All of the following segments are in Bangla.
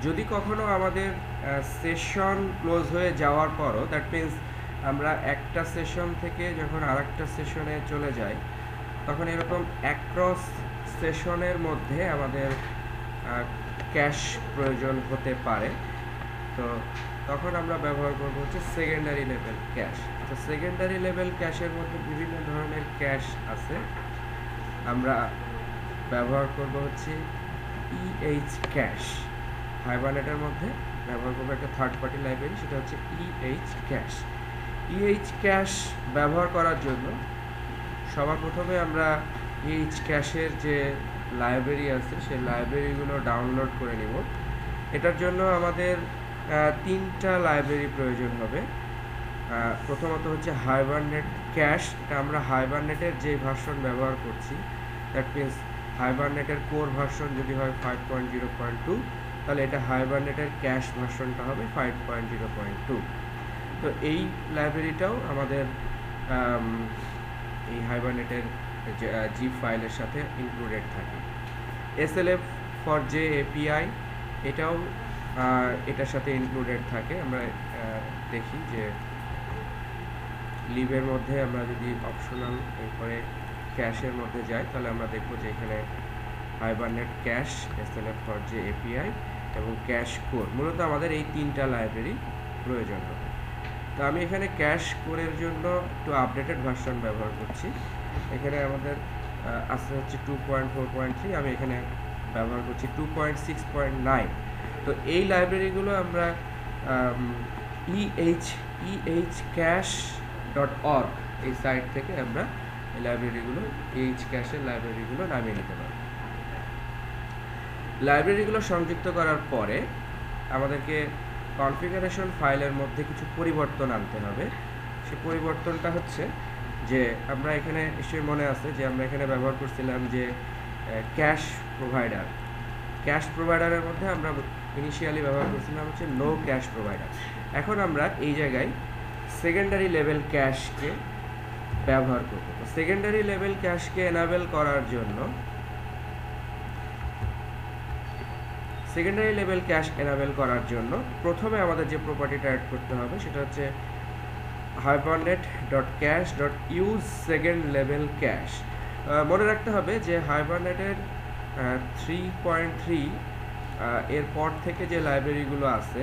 যদি কখনো আমাদের সেশন ক্লোজ হয়ে যাওয়ার পরও, দ্যাট মিন্স আমরা একটা সেশন থেকে যখন আরেকটা সেশনে চলে যাই, তখন এরকম অ্যাক্রস সেশনের মধ্যে আমাদের ক্যাশ প্রয়োজন হতে পারে। তো তখন আমরা ব্যবহার করবো হচ্ছে সেকেন্ডারি লেভেল ক্যাশ। তো সেকেন্ডারি লেভেল ক্যাশের মধ্যে বিভিন্ন ধরনের ক্যাশ আছে। আমরা ব্যবহার করব হচ্ছে ইএইচ ক্যাশ। হাইবারনেটের মধ্যে ব্যবহার করবো একটা থার্ড পার্টি লাইব্রেরি, সেটা হচ্ছে ইএইচ ক্যাশ। ইএইচ ক্যাশ ব্যবহার করার জন্য সবার প্রথমে আমরা ইএইচ ক্যাশের যে লাইব্রেরি আছে সেই লাইব্রেরিগুলো ডাউনলোড করে নিব। এটার জন্য আমাদের তিনটা লাইব্রেরি প্রয়োজন হবে। প্রথমত হচ্ছে হাইবারনেট ক্যাশ। এটা আমরা হাইবারনেটের যে ভার্সন ব্যবহার করছি, দ্যাট মিনস হাইবারনেটের কোর ভার্সন যদি হয় 5.0.2, তাহলে এটা হাইবারনেটের ক্যাশ ভার্সনটা হবে 5.0.2। তো এই লাইব্রেরিটাও আমাদের এই হাইবারনেটের জিপ ফাইলের সাথে ইনক্লুডেড থাকে। SLF ফর জে এপিআই, এটাও এটার সাথে ইনক্লুডেড থাকে। আমরা দেখি যে লিভের মধ্যে আমরা যদি অপশনাল এরপরে ক্যাশের মধ্যে যাই, তাহলে আমরা দেখব যে এখানে hibernate cash, SLF for J API এবং ক্যাশ কোর, মূলত আমাদের এই তিনটা লাইব্রেরি প্রয়োজন হবে। তো আমি এখানে ক্যাশ কোরের জন্য একটু আপডেটেড ভার্সন ব্যবহার করছি। এখানে আমাদের আসতে হচ্ছে 2.4.3, আমি এখানে ব্যবহার করছি 2.6.9। তো এই লাইব্রেরিগুলো আমরা ehcache.org এই সাইট থেকে আমরা এই লাইব্রেরিগুলো, ehcache লাইব্রেরিগুলো নামিয়ে নিতে পারি। লাইব্রেরিগুলো সংযুক্ত করার পরে আমাদেরকে কনফিগারেশন ফাইলের মধ্যে কিছু পরিবর্তন আনতে হবে। সেই পরিবর্তনটা হচ্ছে যে আমরা এখানে নিশ্চয়ই মনে আছে যে আমরা এখানে ব্যবহার করছিলাম যে ক্যাশ প্রোভাইডার। ক্যাশ প্রোভাইডারের মধ্যে আমরা ইনিশিয়ালি ব্যবহার করছিলাম হচ্ছে নো ক্যাশ প্রোভাইডার। এখন আমরা এই জায়গায় সেকেন্ডারি লেভেল ক্যাশকে ব্যবহার করব। তো সেকেন্ডারি লেভেল ক্যাশকে এনাবেল করার জন্য, সেকেন্ডারি লেভেল ক্যাশ এনাবেল করার জন্য প্রথমে আমাদের যে প্রপার্টিটা অ্যাড করতে হবে সেটা হচ্ছে hibernet.cache.use second level cache। মনে রাখতে হবে যে হাইবারনেটের 3.3 এরপর থেকে যে লাইব্রেরিগুলো আছে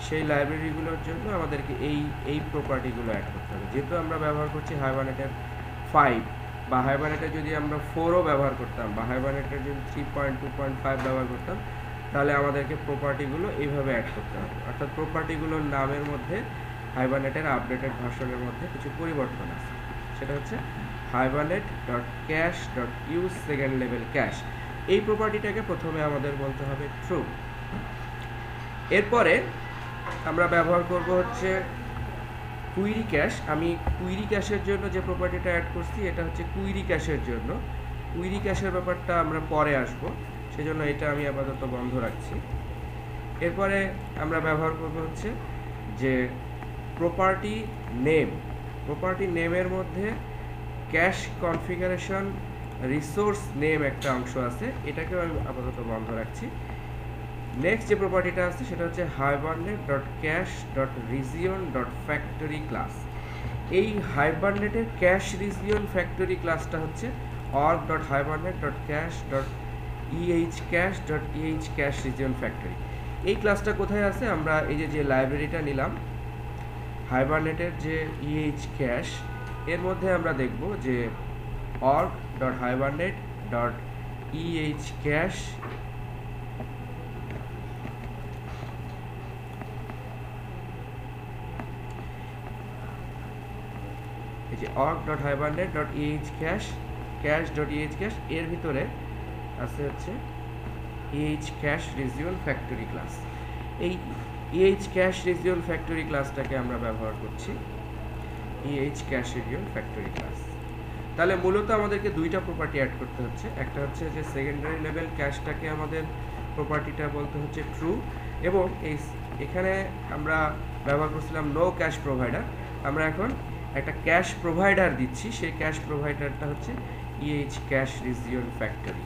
সেই লাইব্রেরিগুলোর জন্য আমাদেরকে এই প্রপার্টিগুলো অ্যাড করতে হবে। যেহেতু আমরা ব্যবহার করছি হাইবারনেটের 5, বা হাইবারনেটের যদি আমরা 4ও ব্যবহার করতাম, বা হাইবারনেটের যদি 3.2.5 ব্যবহার করতাম, তাহলে আমাদেরকে প্রপার্টিগুলো এইভাবে অ্যাড করতে হবে। অর্থাৎ প্রপার্টিগুলোর নামের মধ্যে হাইবারনেটের আপডেটেড ভার্সনের মধ্যে কিছু পরিবর্তন আছে। সেটা হচ্ছে hibernet.cache.use second level cache। এই প্রপার্টিটাকে প্রথমে আমাদের বলতে হবে ট্রু। এরপরে আমরা ব্যবহার করব হচ্ছে কুইরি ক্যাশ। আমি কুইরি ক্যাশের জন্য যে প্রপার্টিটা অ্যাড করছি এটা হচ্ছে কুইরি ক্যাশের জন্য। কুইরি ক্যাশের ব্যাপারটা আমরা পরে আসব, সেজন্য এটা আমি আপাতত বন্ধ রাখছি। এরপরে আমরা ব্যবহার করব হচ্ছে যে প্রপার্টি নেম। প্রপার্টি নেমের মধ্যে ক্যাশ কনফিগারেশন রিসোর্স নেম একটা অংশ আছে, এটাকেও আমি আপাতত বন্ধ রাখছি। নেক্সট যে প্রপার্টিটা আছে সেটা হচ্ছে hibernet.cache.region.factory ক্লাস। এই হাইবারনেটের ক্যাশ রিজিয়ন ফ্যাক্টরি ক্লাসটা হচ্ছে org.hibernet.cache.ehcache.ehcache.region.factory। এই ক্লাসটা কোথায় আছে? আমরা এই যে লাইব্রেরিটা নিলাম হাইবারনেটের যে ইএইচ ক্যাশ, এর মধ্যে আমরা দেখব যে org.hibernet.ehcache এই যে org.hibernet.ehcache.ehcache এর ভিতরে আছে হচ্ছে ehcache region factory ক্লাস। এই ehcache region factory ক্লাসটাকে আমরা ব্যবহার করছি, ehcache region factory ক্লাস। তাহলে মূলত আমাদেরকে দুইটা প্রপার্টি অ্যাড করতে হচ্ছে। একটা হচ্ছে যে সেকেন্ডারি লেভেল ক্যাশটাকে আমাদের প্রপার্টিটা বলতে হচ্ছে ট্রু, এবং এখানে আমরা ব্যবহার করছিলাম নো ক্যাশ প্রোভাইডার। আমরা এখন একটা ক্যাশ প্রোভাইডার দিচ্ছি, সেই ক্যাশ প্রোভাইডারটা হচ্ছে ehcache region factory।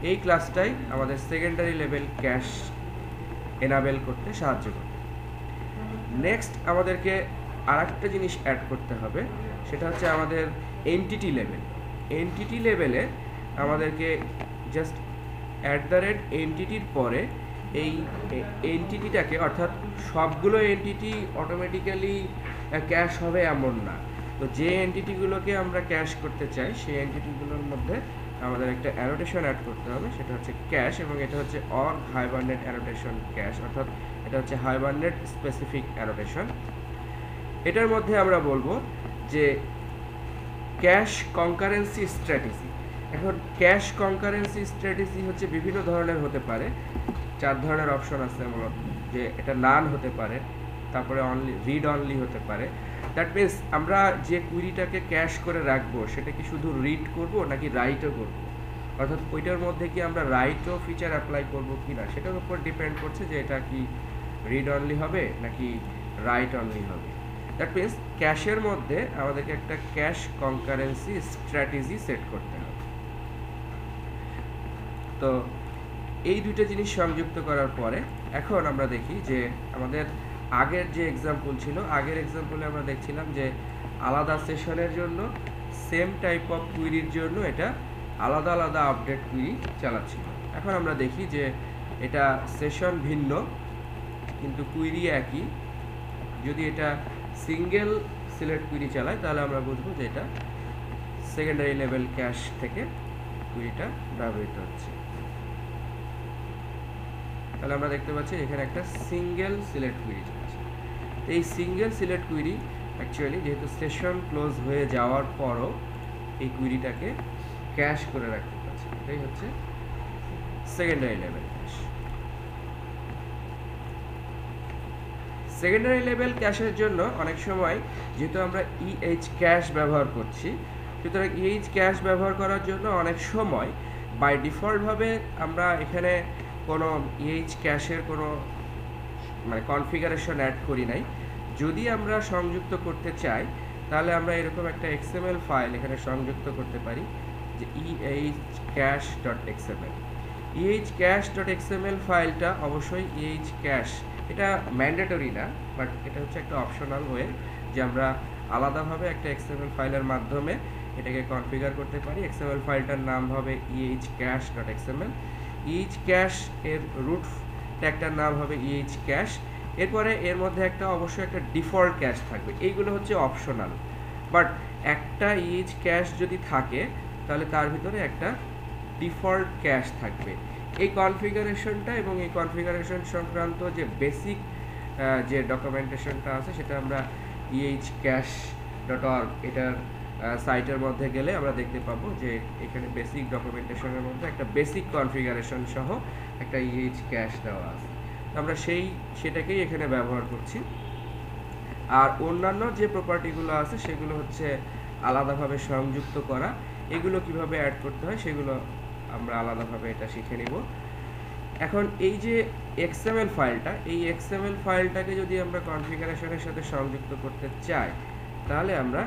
এই ক্লাসটাই আমাদের সেকেন্ডারি লেভেল ক্যাশ এনাবেল করতে সাহায্য করবে। নেক্সট আমাদেরকে আরেকটা জিনিস অ্যাড করতে হবে, সেটা হচ্ছে আমাদের এন্টিটি লেভেল। এন্টিটি লেভেলে আমাদেরকে জাস্ট এন্টিটির পরে এই এন্টিটিটাকে, অর্থাৎ সবগুলো এন্টিটি অটোমেটিক্যালি ক্যাশ হবে এমন না। তো যে এন্টিটিগুলোকে আমরা ক্যাশ করতে চাই সেই এন্টিটিগুলোর মধ্যে আমাদের একটা অ্যানোটেশন অ্যাড করতে হবে, সেটা হচ্ছে ক্যাশ, এবং এটা হচ্ছে অর হাইবারনেট অ্যানোটেশন ক্যাশ, অর্থাৎ এটা হচ্ছে হাইবারনেট স্পেসিফিক অ্যানোটেশন। এটার মধ্যে আমরা বলবো যে ক্যাশ কনকারেন্সি স্ট্র্যাটেজি। এখন ক্যাশ কনকারেন্সি স্ট্র্যাটেজি হচ্ছে বিভিন্ন ধরনের হতে পারে, 4 ধরনের অপশন আছে মূলত, যে এটা নান হতে পারে, তারপরে অনলি রিড অনলি হতে পারে। দ্যাট মিনস আমরা যে কুইরিটাকে ক্যাশ করে রাখবো সেটা কি শুধু রিড করব নাকি রাইটও করব, অর্থাৎ ওইটার মধ্যে কি আমরা রাইটও ফিচার অ্যাপ্লাই করব কি না সেটার উপর ডিপেন্ড করছে যে এটা কি রিড অনলি হবে নাকি রাইট অনলি হবে। দ্যাট মিনস ক্যাশের মধ্যে আমাদেরকে একটা ক্যাশ কনকারেন্সি স্ট্র্যাটেজি সেট করতে হবে। তো এই দুইটা জিনিস সংযুক্ত করার পরে এখন আমরা দেখি যে আমাদের আগের যে এক্সাম্পল ছিল, আগের এক্সাম্পলে আমরা দেখছিলাম যে আলাদা সেশনের জন্য সেম টাইপ অফ কুইরির জন্য এটা আলাদা আলাদা আপডেট কুইরি চালাচ্ছিল। এখন আমরা দেখি যে এটা সেশন ভিন্ন কিন্তু কুইরি একই। যদি এটা সিঙ্গেল সিলেক্ট কুইরি চালায় তাহলে আমরা বুঝবো যে এটা সেকেন্ডারি লেভেল ক্যাশ থেকে কুইরিটা ব্যবহৃত হচ্ছে। তাহলে আমরা দেখতে পাচ্ছি এখানে একটা সিঙ্গেল সিলেক্ট কুইরি চলছে। এই সিঙ্গেল সিলেক্ট কুইরি অ্যাকচুয়ালি যেহেতু সেশন ক্লোজ হয়ে যাওয়ার পরও এই কুইরিটাকে ক্যাশ করে রাখতে পারছে, এটাই হচ্ছে secondary level cash. Secondary level ক্যাশের জন্য অনেক সময় যেহেতু আমরা ইএইচ ক্যাশ ব্যবহার করছি, সুতরাং ইএইচ ক্যাশ ব্যবহার করার জন্য অনেক সময় বাই ডিফল্টভাবে আমরা এখানে কোনো ইএইচ ক্যাশের কোনো মানে কনফিগারেশন অ্যাড করি নাই। যদি আমরা সংযুক্ত করতে চাই তাহলে আমরা এরকম একটা এক্সএমএল ফাইল এখানে সংযুক্ত করতে পারি, যে ehcache.xml। ehcache.xml ফাইলটা অবশ্যই ইএইচ ক্যাশ, এটা ম্যান্ডেটরি না, বাট এটা হচ্ছে একটা অপশনাল ওয়ে যে আমরা আলাদাভাবে একটা এক্সএমএল ফাইলের মাধ্যমে এটাকে কনফিগার করতে পারি। এক্সএমএল ফাইলটার নাম হবে ehcache.xml। ehcache এর রুট ট্যাগটার নাম হবে ehcache। এরপরে এর মধ্যে একটা অবশ্যই একটা ডিফল্ট ক্যাশ থাকবে, এইগুলো হচ্ছে অপশনাল। বাট একটা ehcache যদি থাকে তাহলে তার ভিতরে একটা ডিফল্ট ক্যাশ থাকবে। এই কনফিগারেশনটা এবং এই কনফিগারেশন সংক্রান্ত যে বেসিক যে ডকুমেন্টেশনটা আছে সেটা আমরা ehcache.org এটার সাইটের মধ্যে গেলে আমরা দেখতে পাবো যে এখানে বেসিক ডকুমেন্টেশনের মধ্যে একটা বেসিক কনফিগারেশন সহ একটা ehcache দেওয়া আছে। আমরা সেটাকেই এখানে ব্যবহার করছি। আর অন্যান্য যে প্রপার্টিগুলো আছে সেগুলো হচ্ছে আলাদাভাবে সংযুক্ত করা। এগুলো কিভাবে অ্যাড করতে হয় সেগুলো আমরা আলাদাভাবে এটা শিখে নিব। এখন এই যে এক্সএমএল ফাইলটা, এই এক্সএমএল ফাইলটাকে যদি আমরা কনফিগারেশনের সাথে সংযুক্ত করতে চাই তাহলে আমরা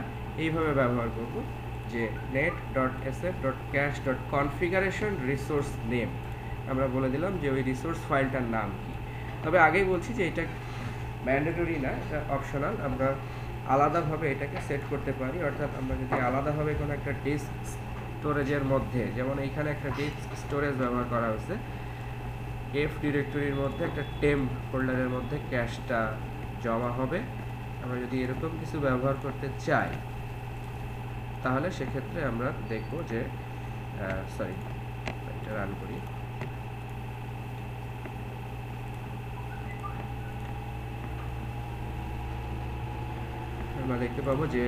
এইভাবে ব্যবহার করব যে net.sf.cache.configuration resource name। আমরা বলে দিলাম যে ওই রিসোর্স ফাইলটার নাম কি। তবে আগেই বলছি যে এটা ম্যান্ডেটরি না, এটা অপশনাল। আমরা আলাদাভাবে এটাকে সেট করতে পারি, অর্থাৎ আমরা যদি আলাদাভাবে কোনো একটা ডিস্ক স্টোরেজের মধ্যে, যেমন এইখানে একটা ডিস্ক স্টোরেজ ব্যবহার করা হয়েছে, এফ ডিরেক্টরির মধ্যে একটা টেম্প ফোল্ডারের মধ্যে ক্যাশটা জমা হবে, আমরা যদি এরকম কিছু ব্যবহার করতে চাই তাহলে সেক্ষেত্রে আমরা দেখব যে এটা রান করি। আমরা দেখতে পাবো যে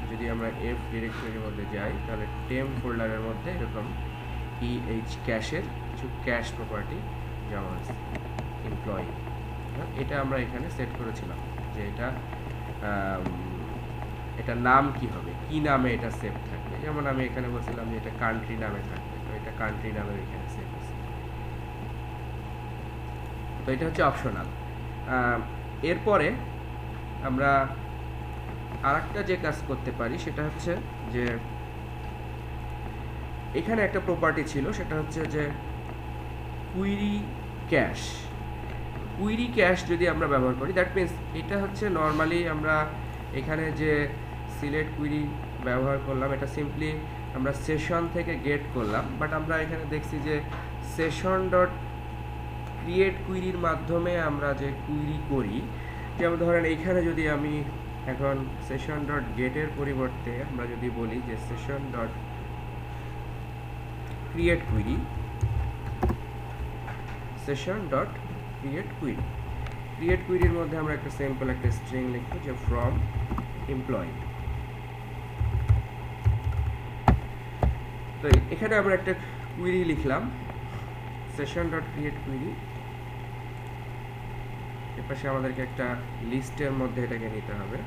যদি আমরা এফ ডিরেক্টরির মধ্যে যাই তাহলে টেম্প ফোল্ডারের মধ্যে এরকম ehcache-এর কিছু ক্যাশ প্রপার্টি জমা আছে, এমপ্লয়ি। এটা আমরা এখানে সেট করেছিলাম যে এটা নাম কি হবে, কি নামে এটা সেভ থাকবে। যেমন আমি এখানে বলছিলাম যে এটা কান্ট্রি নামে থাকবে, তো এটা কান্ট্রি নামে এখানে সেভ আছে। তো এটা হচ্ছে অপশনাল। এরপরে আমরা আরেকটা যে কাজ করতে পারি সেটা হচ্ছে যে এখানে একটা প্রপার্টি ছিল, সেটা হচ্ছে যে কুইরি ক্যাশ। কুইরি ক্যাশ যদি আমরা ব্যবহার করি, দ্যাট মিন্স এটা হচ্ছে নর্মালি আমরা এখানে যে সিলেক্ট কুইরি ব্যবহার করলাম এটা সিম্পলি আমরা সেশন থেকে গেট করলাম, বাট আমরা এখানে দেখছি যে সেশন ডট ক্রিয়েট কুইরির মাধ্যমে আমরা যে কুইরি করি, যেমন ধরেন এইখানে যদি আমি এখন সেশন ডট গেটের পরিবর্তে আমরা যদি বলি যে session dot create query, session dot create query, create কুইরির মধ্যে আমরা একটা সিম্পল একটা স্ট্রিং লিখব যে ফ্রম এমপ্লয়ি। তো এখানে আমরা একটা কুইরি লিখলাম সেশন ডট ক্রিয়েট কুইরি, এর পাশে আমাদেরকে একটা লিস্টের মধ্যে এটাকে নিতে হবে।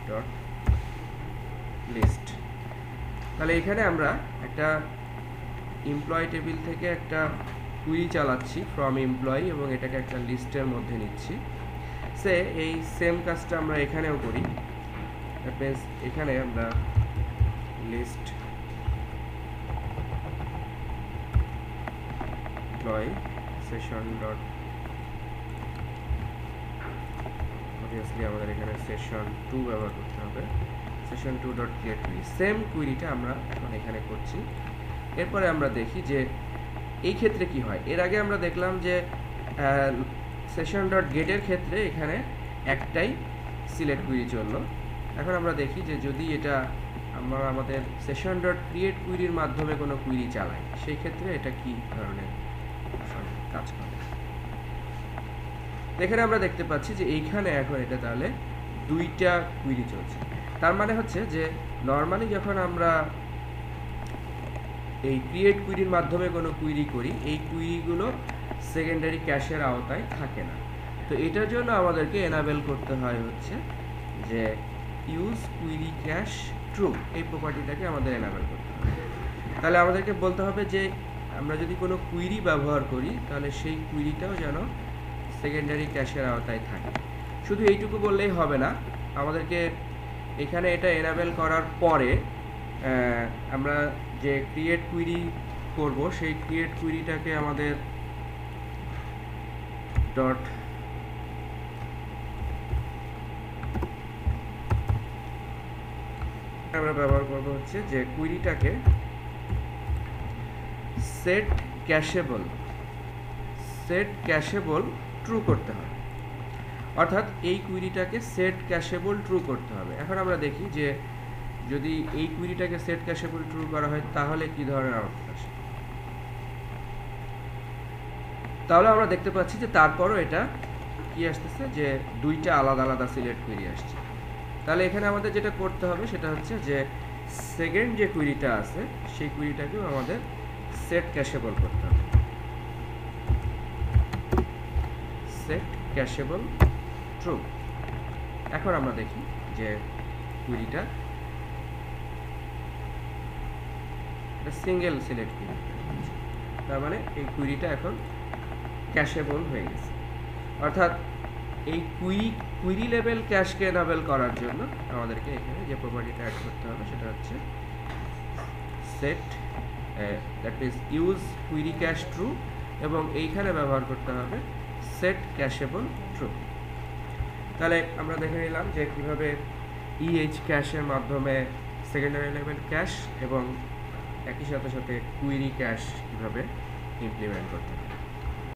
Dot list. তাহলে এখানে আমরা একটা এমপ্লয়ি টেবিল থেকে একটা কুইরি চালাচ্ছি ফ্রম এমপ্লয়ি এবং এটাকে একটা লিস্টের মধ্যে নিচ্ছি। সে এই সেম কাজটা আমরা এখানেও করি, দ্যাট মিন্স এখানে আমরা list employee session dot, obviously আমাদের এখানে সেশন 2 ব্যবহার করতে হবে, session 2 dot create query, same কুইরিটা আমরা এখন এখানে করছি। এরপরে আমরা দেখি যে এই ক্ষেত্রে কি হয়। এর আগে আমরা দেখলাম যে সেশন ডট গেটের ক্ষেত্রে এখানে একটাই সিলেক্ট কুইরি চললো। এখন আমরা দেখি যে যদি এটা আমরা আমাদের সেশন ডট ক্রিয়েট কুইরির মাধ্যমে কোনো কুইরি চালাই, সেই ক্ষেত্রে এটা কি ধরনের কাজ করে। এখানে আমরা দেখতে পাচ্ছি যে এইখানে এখন এটা তাহলে দুইটা কুইরি চলছে। তার মানে হচ্ছে যে নর্মালি যখন আমরা এই ক্রিয়েট কুইরির মাধ্যমে কোনো কুইরি করি, এই কুইরিগুলো সেকেন্ডারি ক্যাশের আওতায় থাকে না। তো এটার জন্য আমাদেরকে এনাবেল করতে হয় হচ্ছে যে ইউজ কুইরি ক্যাশ ট্রু, এই প্রপার্টিটাকে আমাদের এনাবেল করতে হবে। তাহলে আমাদেরকে বলতে হবে যে আমরা যদি কোনো কুইরি ব্যবহার করি তাহলে সেই কুইরিটাও যেন সেকেন্ডারি ক্যাশের আওতায় থাকে। শুধু এইটুকু বললেই হবে না, আমাদেরকে এখানে এটা এনাবেল করার পরে আমরা যে ক্রিয়েট কুইরি করব সেই ক্রিয়েট কুইরিটাকে আমাদের ডট আমরা ব্যবহার করব হচ্ছে যে কুইরিটাকে সেট ক্যাশেবল ট্রু করতে হবে, অর্থাৎ এই কুইরিটাকে সেট ক্যাশেবল ট্রু করতে হবে। এখন আমরা দেখি যে যদি এই কুইরিটাকে সেট ক্যাশেবল ট্রু করা হয় তাহলে কি ধরনের আউটপুট আসে। তাহলে আমরা দেখতে পাচ্ছি যে তারপরও এটা কি আসতেছে যে দুইটা আলাদা আলাদা সিলেক্ট কুইরি আসছে। তাহলে এখানে আমাদের যেটা করতে হবে সেটা হচ্ছে যে সেকেন্ড যে কুইরিটা আছে সেই কুইরিটাকেও আমাদের সেট ক্যাশেবল করতে হবে, সেট ক্যাশেবল ট্রু। এখন আমরা দেখি যে কুইরিটা সিঙ্গেল সিলেক্ট কুইরি, তার মানে এই কুইরিটা এখন ক্যাশেবল হয়ে গেছে। অর্থাৎ এই কুইরি লেভেল ক্যাশকে এনাবেল করার জন্য আমাদেরকে এখানে যে প্রপার্টিটা অ্যাড করতে হবে সেটা হচ্ছে set, that means use query cash true, এবং এইখানে ব্যবহার করতে হবে সেট ক্যাশেবল ট্রু। তাহলে আমরা দেখে নিলাম যে কীভাবে ইএইচ ক্যাশের মাধ্যমে সেকেন্ডারি লেভেল ক্যাশ এবং একই সাথে সাথে কুইরি ক্যাশ কীভাবে ইমপ্লিমেন্ট করতে হবে।